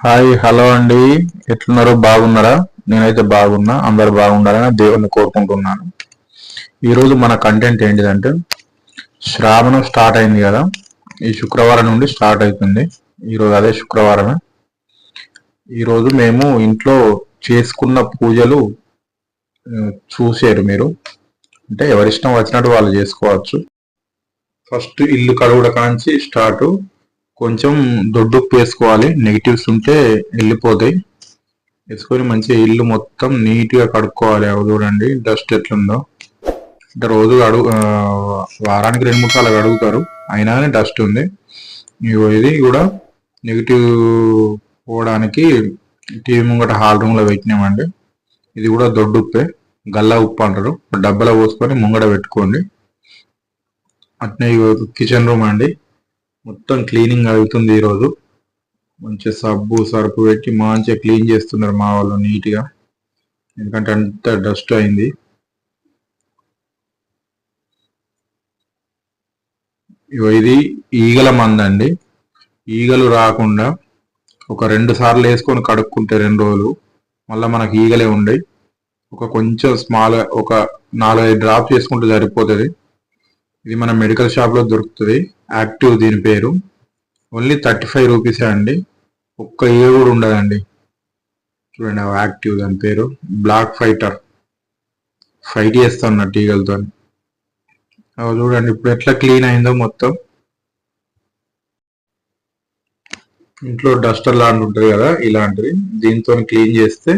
Hi hello అండి. ఎట్లున్నారో బాగున్నారా? నేనైతే బాగున్నా. అందరు బాగుండాలని దేవుణ్ణి కోరుకుంటున్నాను. ఈరోజు మన కంటెంట్ ఏంటిదంటే, శ్రావణం స్టార్ట్ అయింది కదా, ఈ శుక్రవారం నుండి స్టార్ట్ అవుతుంది. ఈరోజు అదే శుక్రవారమే. ఈరోజు మేము ఇంట్లో చేసుకున్న పూజలు చూసారు మీరు. అంటే ఎవరిష్టం వచ్చినట్టు వాళ్ళు చేసుకోవచ్చు. ఫస్ట్ ఇల్లు కడుగుడ కాంచి స్టార్ట్. కొంచెం దొడ్డుప్పు వేసుకోవాలి, నెగిటివ్స్ ఉంటే వెళ్ళిపోతాయి. వేసుకొని మంచిగా ఇల్లు మొత్తం నీట్గా కడుక్కోవాలి. అవి చూడండి డస్ట్ ఎట్లుందో. అంటే రోజు వారానికి 2-3 సార్లు కడుగుతారు, అయినా కానీ డస్ట్ ఉంది. ఇది కూడా నెగిటివ్ పోవడానికి టీవీ ముంగట హాల్ రూమ్లో పెట్టినామండి. ఇది కూడా దొడ్డుప్పే, గల్లా ఉప్పు అంటారు. డబ్బలో పోసుకొని ముంగడ పెట్టుకోండి. అట్నే కిచెన్ రూమ్ అండి, మొత్తం క్లీనింగ్ అవుతుంది ఈరోజు. మంచిగా సబ్బు సరుపు పెట్టి మంచిగా క్లీన్ చేస్తున్నారు మా వాళ్ళు నీట్గా, ఎందుకంటే అంత డస్ట్ అయింది. ఇది ఈగల మందండి. ఈగలు రాకుండా ఒక 2 సార్లు వేసుకొని కడుక్కుంటే 2 రోజులు మళ్ళీ మనకి ఈగలే ఉండయి. కొంచెం స్మాల్ ఒక 4-5 డ్రాప్స్ వేసుకుంటే సరిపోతుంది. ఇది మన మెడికల్ షాప్లో దొరుకుతుంది, యాక్టివ్ దీని పేరు. ఓన్లీ 35 రూపీసే అండి. ఒక్క ఈగ కూడా ఉండదండి. చూడండి యాక్టివ్, దాని పేరు బ్లాక్ ఫైటర్. ఫైట్ చేస్తున్నట్టు ఈగలతో. చూడండి ఇప్పుడు ఎట్లా క్లీన్ అయిందో మొత్తం. ఇంట్లో డస్టర్ లాంటి ఉంటుంది కదా, ఇలాంటిది దీంతో క్లీన్ చేస్తే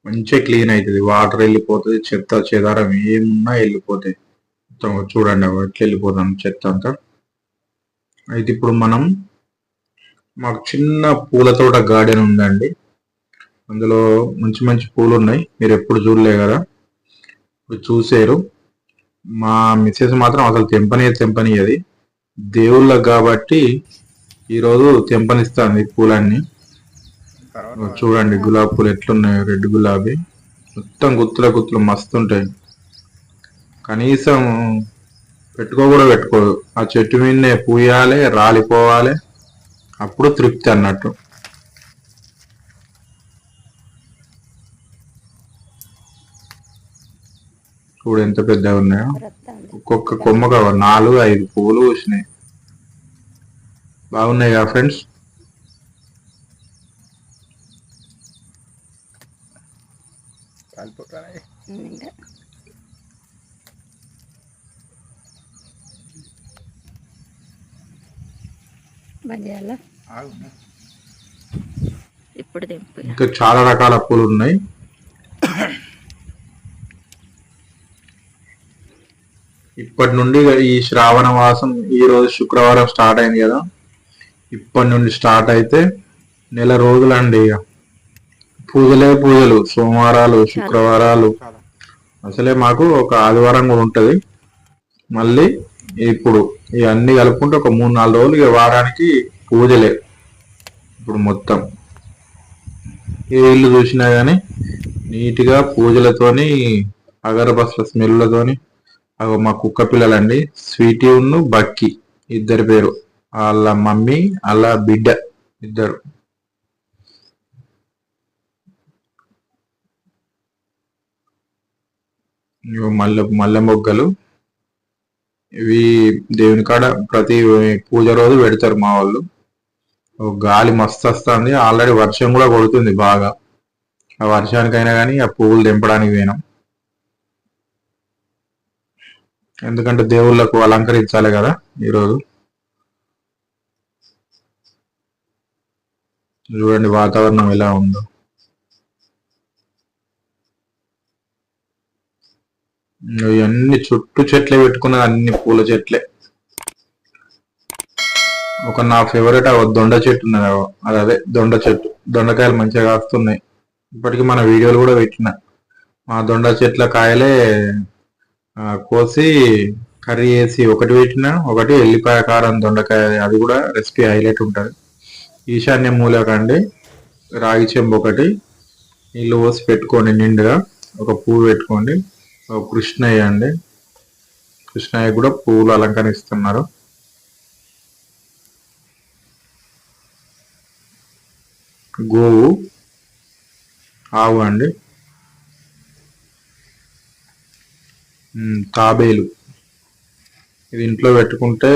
మంచిగా క్లీన్ అవుతుంది. వాటర్ వెళ్ళిపోతుంది, చెత్త చెదారం ఏమున్నా వెళ్ళిపోతాయి మొత్తం. చూడండి ఎట్లా వెళ్ళిపోతాం చెత్త అంతా. అయితే ఇప్పుడు మాకు చిన్న పూల తోట గార్డెన్ ఉందండి. అందులో మంచి మంచి పూలు ఉన్నాయి, మీరు ఎప్పుడు చూడలే కదా, ఇప్పుడు చూసారు. మా మిస్సెస్ మాత్రం అసలు తెంపనియది దేవుళ్ళకి కాబట్టి ఈరోజు తెంపనిస్తాను ఈ పూలన్నీ. చూడండి గులాబీ పూలు ఎట్లున్నాయో, రెడ్ గులాబీ మొత్తం గుత్తులు మస్తు ఉంటాయి. కనీసం పెట్టుకోదు. ఆ చెట్టు మీదనే పూయాలి, రాలిపోవాలి, అప్పుడు తృప్తి అన్నట్టు. చూడు ఎంత పెద్దగా ఉన్నాయో. ఒక్కొక్క కొమ్మగా 4-5 పువ్వులు పూసినాయి. బాగున్నాయి కదా ఫ్రెండ్స్. ఇప్పుడు ఇంకా చాలా రకాల పూలు ఉన్నాయి. ఇప్పటి నుండి ఈ శ్రావణ మాసం ఈ రోజు శుక్రవారం స్టార్ట్ అయింది కదా, ఇప్పటి నుండి స్టార్ట్ అయితే నెల రోజులండి. ఇక పూజలు, సోమవారాలు, శుక్రవారాలు. అసలే మాకు ఒక ఆదివారం కూడా ఉంటుంది. మళ్ళీ ఇప్పుడు ఇవన్నీ కలుపుకుంటే ఒక 3-4 రోజులు ఇక వారానికి పూజలే. ఇప్పుడు మొత్తం ఏ ఇల్లు చూసినా కానీ నీట్గా పూజలతోని, అగరబత్తుల స్మెల్లతోని. మా కుక్క పిల్లలండి, స్వీటీ ఉన్ను బక్కి, ఇద్దరి పేరు. వాళ్ళ మమ్మీ వాళ్ళ బిడ్డ ఇద్దరు. మల్లె మొగ్గలు ఇవి దేవుని కాడ ప్రతి పూజ రోజు పెడతారు మా వాళ్ళు. గాలి మస్తు వస్తుంది, ఆల్రెడీ వర్షం కూడా కొడుతుంది బాగా. ఆ వర్షానికైనా కానీ ఆ పువ్వులు తెంపడానికి పోయినాం, ఎందుకంటే దేవుళ్ళకు అలంకరించాలి కదా ఈరోజు. చూడండి వాతావరణం ఎలా ఉందో. ఇవన్నీ చుట్టూ చెట్లే పెట్టుకున్నది, అన్ని పూల చెట్లే. నా ఫేవరెట్ దొండ చెట్టు ఉన్నది, అదే దొండ చెట్టు. దొండకాయలు మంచిగా కాస్తున్నాయి. ఇప్పటికీ మన వీడియోలు కూడా పెట్టిన. మా దొండ చెట్ల కాయలే కోసి కర్రీ వేసి ఒకటి పెట్టిన, ఒకటి ఎల్లిపాయ కారం దొండకాయ, అది కూడా రెసిపీ హైలైట్ ఉంటుంది. ఈశాన్య మూలకండి రాగి చెంబు ఒకటి, నీళ్ళు పోసి పెట్టుకోండి నిండుగా. ఒక పువ్వు పెట్టుకోండి. ఒక కృష్ణయ్య అండి, కృష్ణయ్య కూడా పువ్వులు అలంకరిస్తున్నారు. గోవు, ఆవు అండి, తాబేలు. ఇది ఇంట్లో పెట్టుకుంటే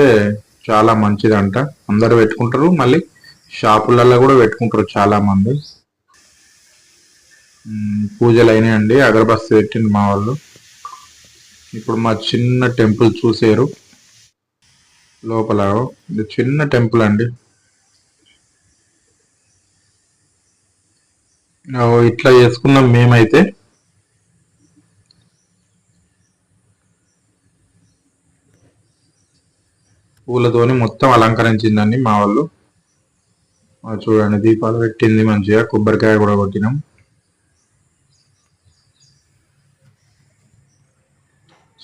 చాలా మంచిదంట. అందరు పెట్టుకుంటారు, మళ్ళీ షాపులలో కూడా పెట్టుకుంటారు చాలా మంది. పూజలు అయినాయండి, అగరబత్తి పెట్టింది మా వాళ్ళు. ఇప్పుడు మా చిన్న టెంపుల్ చూసారు లోపల. ఇది చిన్న టెంపుల్ అండి. ఇట్లా చేసుకున్నాం మేమైతే. పూలతోని మొత్తం అలంకరించిందండి మా వాళ్ళు. చూడండి, దీపాలు పెట్టింది మంచిగా, కొబ్బరికాయ కూడా కొట్టినాం.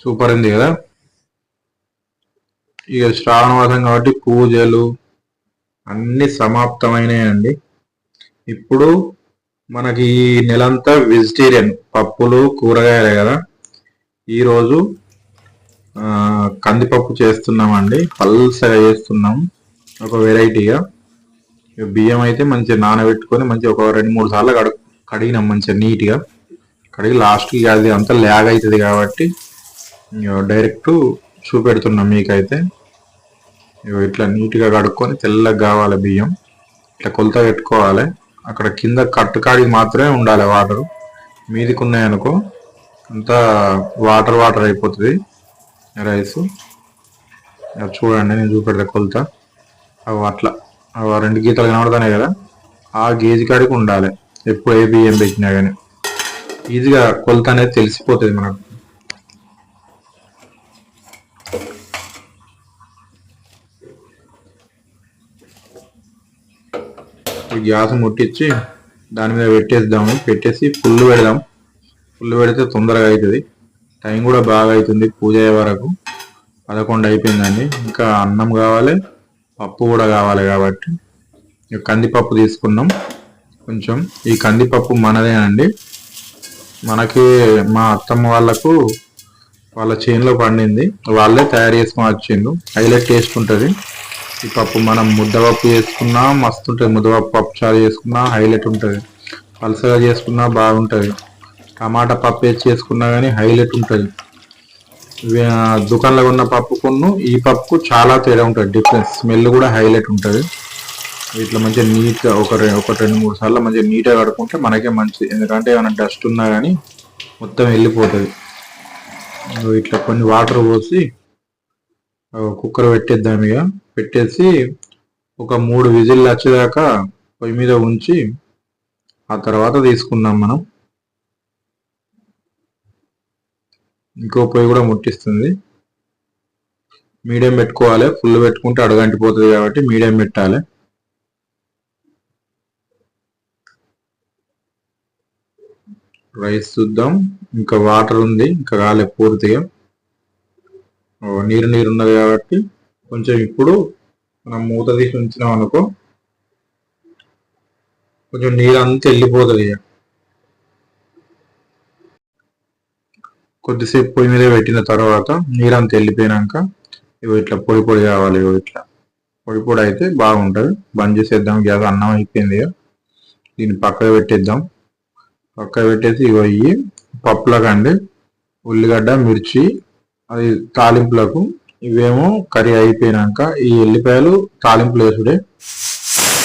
సూపర్ ఉంది కదా. ఇక శ్రావణ మాసం కాబట్టి పూజలు అన్ని సమాప్తమైనాయండి. ఇప్పుడు మనకి ఈ నెలంతా వెజిటేరియన్, పప్పులు కూరగాయలే కదా. ఈరోజు కందిపప్పు చేస్తున్నామండి, పల్సగా చేస్తున్నాం ఒక వెరైటీగా. బియ్యం అయితే మంచిగా నానబెట్టుకొని మంచిగా ఒక 2-3 సార్లు కడిగినాం మంచిగా నీట్గా. కడిగి లాస్ట్కి అది అంతా ల్యాగ్ అవుతుంది కాబట్టి డైరెక్ట్ చూపెడుతున్నాం మీకైతే. ఇట్లా నీట్గా కడుక్కొని తెల్లగా కావాలి బియ్యం. ఇట్లా కొలత పెట్టుకోవాలి. అక్కడ కింద కట్టుకాడికి మాత్రమే ఉండాలి వాటర్. మీదికి ఉన్నాయనుకో అంతా వాటర్ వాటర్ అయిపోతుంది రైస్. చూడండి, నేను చూపెడతా కొలత. అవి అట్లా 2 గీతలు కనబడుతున్నాయి కదా, ఆ గేజీ కాడికి ఉండాలి ఎప్పుడు ఏ బియ్యం పెట్టినా కానీ. ఈజీగా కొలత అనేది తెలిసిపోతుంది మనకు. గ్యాస్ ముట్టించి దాని మీద పెట్టేద్దాము. పెట్టేసి ఫుల్ పెడదాం. ఫుల్ పెడితే తొందరగా అవుతుంది, టైం కూడా బాగా అవుతుంది. పూజ అయ్యే వరకు 11 అయిపోయిందండి. ఇంకా అన్నం కావాలి, పప్పు కూడా కావాలి కాబట్టి కందిపప్పు తీసుకున్నాం కొంచెం. ఈ కందిపప్పు మనదేనండి. మనకి మా అత్తమ్మ వాళ్ళకు వాళ్ళ చేనులో పండింది, వాళ్ళే తయారు చేసుకొని వచ్చిండు. హైలైట్ టేస్ట్ ఉంటుంది ఈ పప్పు. మనం ముద్దపప్పు చేసుకున్నా మస్తు ఉంటుంది. ముద్దపప్పు పప్పు చారు చేసుకున్నా హైలైట్ ఉంటుంది. పలసగా చేసుకున్నా బాగుంటుంది. టమాటా పప్పు వేసి చేసుకున్నా కానీ హైలైట్ ఉంటుంది. దుకాణంలో ఉన్న పప్పుకును ఈ పప్పుకు చాలా తేడా ఉంటుంది, డిఫరెన్స్. స్మెల్ కూడా హైలైట్ ఉంటుంది. ఇట్లా మంచిగా నీట్గా ఒక 2-3 సార్లు మంచిగా నీట్గా కడుక్కుంటే మనకే మంచిది. ఎందుకంటే ఏమైనా డస్ట్ ఉన్నా కానీ మొత్తం వెళ్ళిపోతుంది. ఇట్లా కొన్ని వాటర్ పోసి కుక్కర్ పెట్టేద్దాం. ఇక పెట్టేసి ఒక 3 విజిల్లు వచ్చేదాకా పొయ్యి మీద ఉంచి ఆ తర్వాత తీసుకుందాం మనం. ఇంకో పొయ్యి కూడా ముట్టిస్తుంది. మీడియం పెట్టుకోవాలి, ఫుల్ పెట్టుకుంటే అడుగంటిపోతుంది కాబట్టి మీడియం పెట్టాలి. రైస్ చూద్దాం. ఇంకా వాటర్ ఉంది, ఇంకా కాలే పూర్తిగా. నీరు నీరు ఉన్నది కాబట్టి కొంచెం ఇప్పుడు మనం మూత తీసి ఉంచినాం అనుకో కొంచెం నీరు అంతా వెళ్ళిపోతుంది. కొద్దిసేపు పొయ్యి మీద పెట్టిన తర్వాత నీరంతా వెళ్ళిపోయినాక ఇట్లా పొడి పొడి కావాలి. ఇట్లా పొడి పొడి అయితే బాగుంటుంది. బంద్ చేసేద్దాం గ్యాస్. అన్నం అయిపోయింది, దీన్ని పక్కన పెట్టేద్దాం. పక్కన పెట్టేసి ఇవి పప్పులకు అండి, ఉల్లిగడ్డ మిర్చి అది తాలింపులకు. ఇవేమో కర్రీ అయిపోయినాక ఈ ఎల్లిపాయలు తాలింపులు వేసుడే.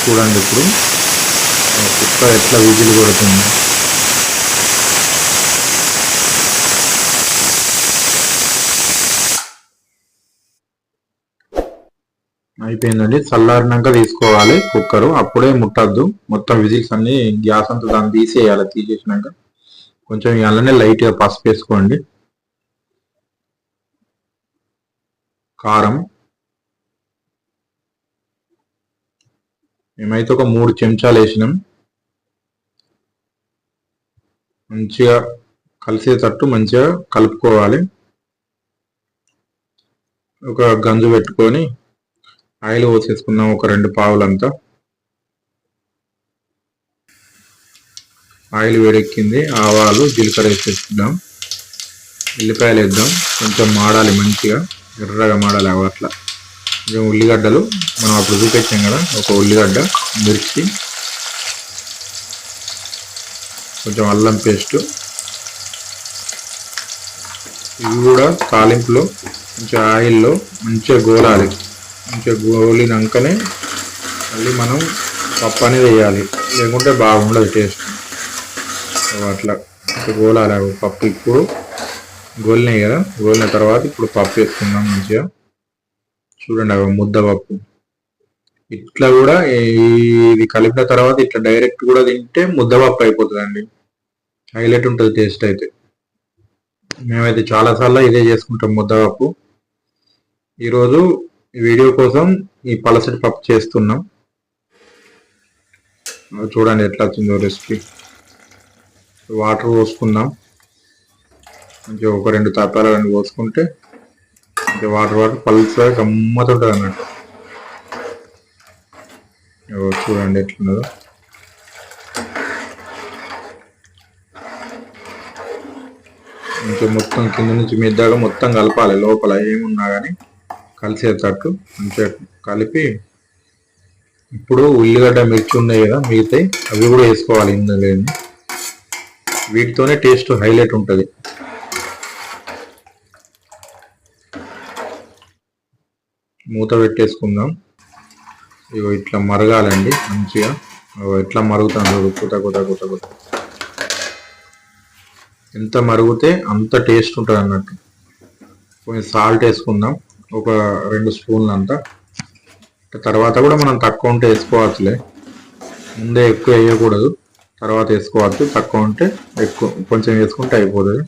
చూడండి ఇప్పుడు కుక్క ఎట్లా విజిల్ కొడుతుంది. అయిపోయిందండి. చల్లారినాక తీసుకోవాలి కుక్కరు, అప్పుడే ముట్టద్దు. మొత్తం విజిల్స్ అన్ని గ్యాస్ అంతా దాన్ని తీసేయాలి. తీసేసినాక కొంచెం అలానే లైట్గా పసుపు వేసుకోండి, కారం. మేమైతే ఒక 3 చెంచాలు వేసినాం. మంచిగా కలిసేటట్టు మంచిగా కలుపుకోవాలి. ఒక గంజు పెట్టుకొని ఆయిల్ పోసేసుకున్నాం ఒక 2 పావులంతా. ఆయిల్ వేడెక్కింది, ఆవాలు జీలకర్ర వేసేసుకుందాం. ఎల్లిపాయలు వేద్దాం, కొంచెం మాడాలి, మంచిగా ఎర్రగా మాడాలి. అట్లా కొంచెం ఉల్లిగడ్డలు మనం అప్పుడు చూపించాం కదా, ఒక ఉల్లిగడ్డ, మిర్చి, కొంచెం అల్లం పేస్ట్, ఇవి కూడా తాలింపులో కొంచెం ఆయిల్లో మంచిగా గోలాలి. మంచిగా గోలినాకనే మళ్ళీ మనం పప్పు అనేది వేయాలి, లేకుంటే బాగుండదు టేస్ట్. అట్లా గోలాలి పప్పు. ఇప్పుడు గోలినాయి కదా, గోలిన తర్వాత ఇప్పుడు పప్పు వేసుకుందాం మంచిగా. చూడండి అవి ముద్దపప్పు. ఇట్లా కూడా ఇది కలిపిన తర్వాత ఇట్లా డైరెక్ట్ కూడా తింటే ముద్దపప్పు అయిపోతుందండి. హైలైట్ ఉంటుంది టేస్ట్ అయితే. మేమైతే చాలాసార్లు ఇదే చేసుకుంటాం ముద్దపప్పు. ఈరోజు ఈ వీడియో కోసం ఈ పలసటి పప్పు చేస్తున్నాం. చూడండి ఎట్లా వచ్చిందో రెసిపీ. వాటర్ పోసుకుందాం మంచిగా, ఒక 2 తాపాలు పోసుకుంటే మంచిగా వాటర్ పల్సగా గమ్మత్ ఉంటుంది అన్నట్టు. చూడండి ఎట్లున్నదో. మంచిగా మొత్తం కింద నుంచి మీద దాకా మొత్తం కలపాలి, లోపల ఏమున్నా కానీ కలిసేటట్టు మంచిగా కలిపి. ఇప్పుడు ఉల్లిగడ్డ మిర్చి ఉన్నాయి కదా మిగతాయి, అవి కూడా వేసుకోవాలి ఇందులో. వీటితోనే టేస్ట్ హైలైట్ ఉంటుంది. మూత పెట్టేసుకుందాం. ఇగో ఇట్లా మరగాలండి మంచిగా. ఎట్లా మరుగుతాను కుత కుత కుత కుత. ఎంత మరుగుతే అంత టేస్ట్ ఉంటుంది అన్నట్టు. కొంచెం సాల్ట్ వేసుకుందాం, ఒక 2 స్పూన్లు అంతా. తర్వాత కూడా మనం తక్కువ ఉంటే వేసుకోవచ్చులే, ముందే ఎక్కువ వేయకూడదు, తర్వాత వేసుకోవచ్చు. తక్కువ ఉంటే ఎక్కువ కొంచెం వేసుకుంటే అయిపోతుంది.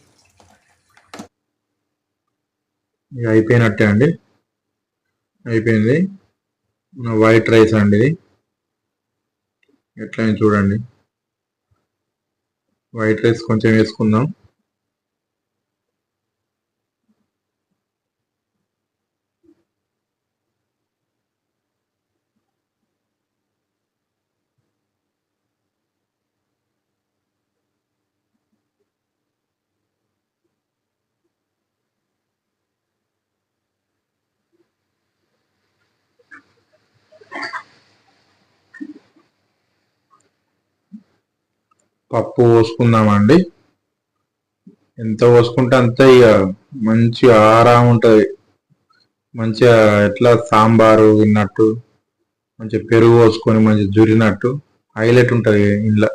ఇక అయిపోయినట్టే అండి, అయిపోయింది. వైట్ రైస్ అండి ఇది. ఎట్లా చూడండి, వైట్ రైస్ కొంచెం వేసుకుందాం. పప్పు పోసుకుందామండి. ఎంత పోసుకుంటే అంత ఇక మంచి ఆరాం ఉంటుంది. మంచిగా ఎట్లా సాంబారు తిన్నట్టు, మంచిగా పెరుగు పోసుకొని మంచిగా జురినట్టు హైలైట్ ఉంటుంది ఇంట్లో.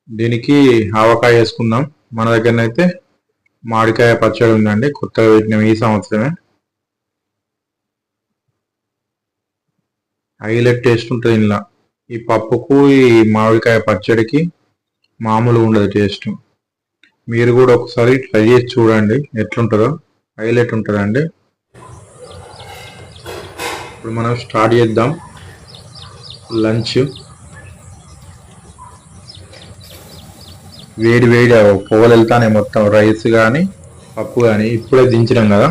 దీనికి ఆవకాయ వేసుకుందాం. మన దగ్గరనైతే మామిడికాయ పచ్చడి ఉందండి, కొత్తగా పెట్టినాం ఈ సంవత్సరమే. హైలైట్ టేస్ట్ ఉంటుంది ఇంట్లో. ఈ పప్పుకు ఈ మామిడికాయ పచ్చడికి మామూలు ఉండదు టేస్ట్. మీరు కూడా ఒకసారి ట్రై చేసి చూడండి ఎట్లుంటుందో, హైలైట్ ఉంటుందండి. ఇప్పుడు మనం స్టార్ట్ చేద్దాం లంచ్. వేడి వేడి పొగలు వెళ్తానే మొత్తం, రైస్ కానీ పప్పు కానీ. ఇప్పుడే దించినాం కదా,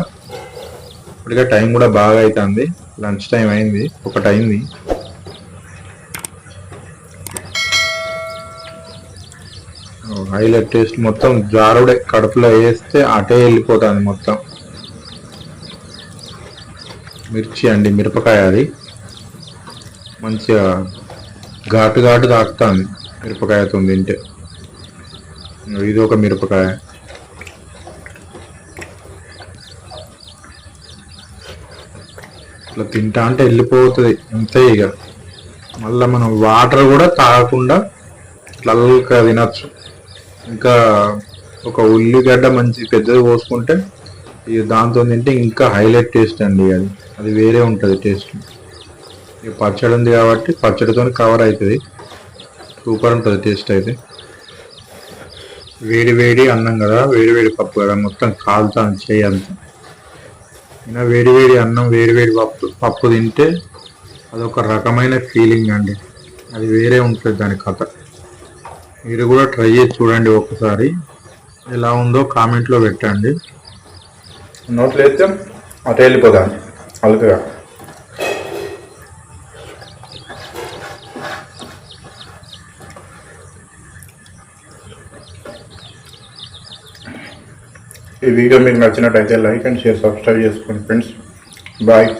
ఇప్పటికే టైం కూడా బాగా అవుతుంది. లంచ్ టైం అయింది, 1 అయింది. హైలైట్ టేస్ట్ మొత్తం జారుడే, కడుపులో వేస్తే అటే వెళ్ళిపోతుంది మొత్తం. మిర్చి అండి, మిరపకాయ అది మంచిగా ఘాటు ఘాటు తాకుతుంది మిరపకాయతో తింటే. ఇది ఒక మిరపకాయ. ఇట్లా తింటా అంటే వెళ్ళిపోతుంది అంతే. ఇక మళ్ళీ మనం వాటర్ కూడా తాగకుండా ఇట్లా తినచ్చు. ఇంకా ఒక ఉల్లిగడ్డ మంచి పెద్దది పోసుకుంటే ఇక దాంతో తింటే ఇంకా హైలైట్ టేస్ట్ అండి. అది వేరే ఉంటుంది టేస్ట్. ఇక పచ్చడి ఉంది కాబట్టి పచ్చడితో కవర్ అవుతుంది. సూపర్ ఉంటుంది టేస్ట్ అయితే. వేడి వేడి అన్నం కదా, వేడి వేడి పప్పు కదా, మొత్తం కాలుతాను చేయంతా. అయినా వేడి వేడి అన్నం, వేడి వేడి పప్పు తింటే అదొక రకమైన ఫీలింగ్ అండి. అది వేరే ఉంటుంది దాని కథ. మీరు కూడా ట్రై చేసి చూడండి ఒకసారి, ఎలా ఉందో కామెంట్లో పెట్టండి. నోట్లో వేస్తే అటు వెళ్ళిపోతాను అలుకగా. ఈ వీడియో మీకు నచ్చినట్టయితే లైక్ అండ్ షేర్, సబ్స్క్రైబ్ చేసుకోండి ఫ్రెండ్స్. బాయ్.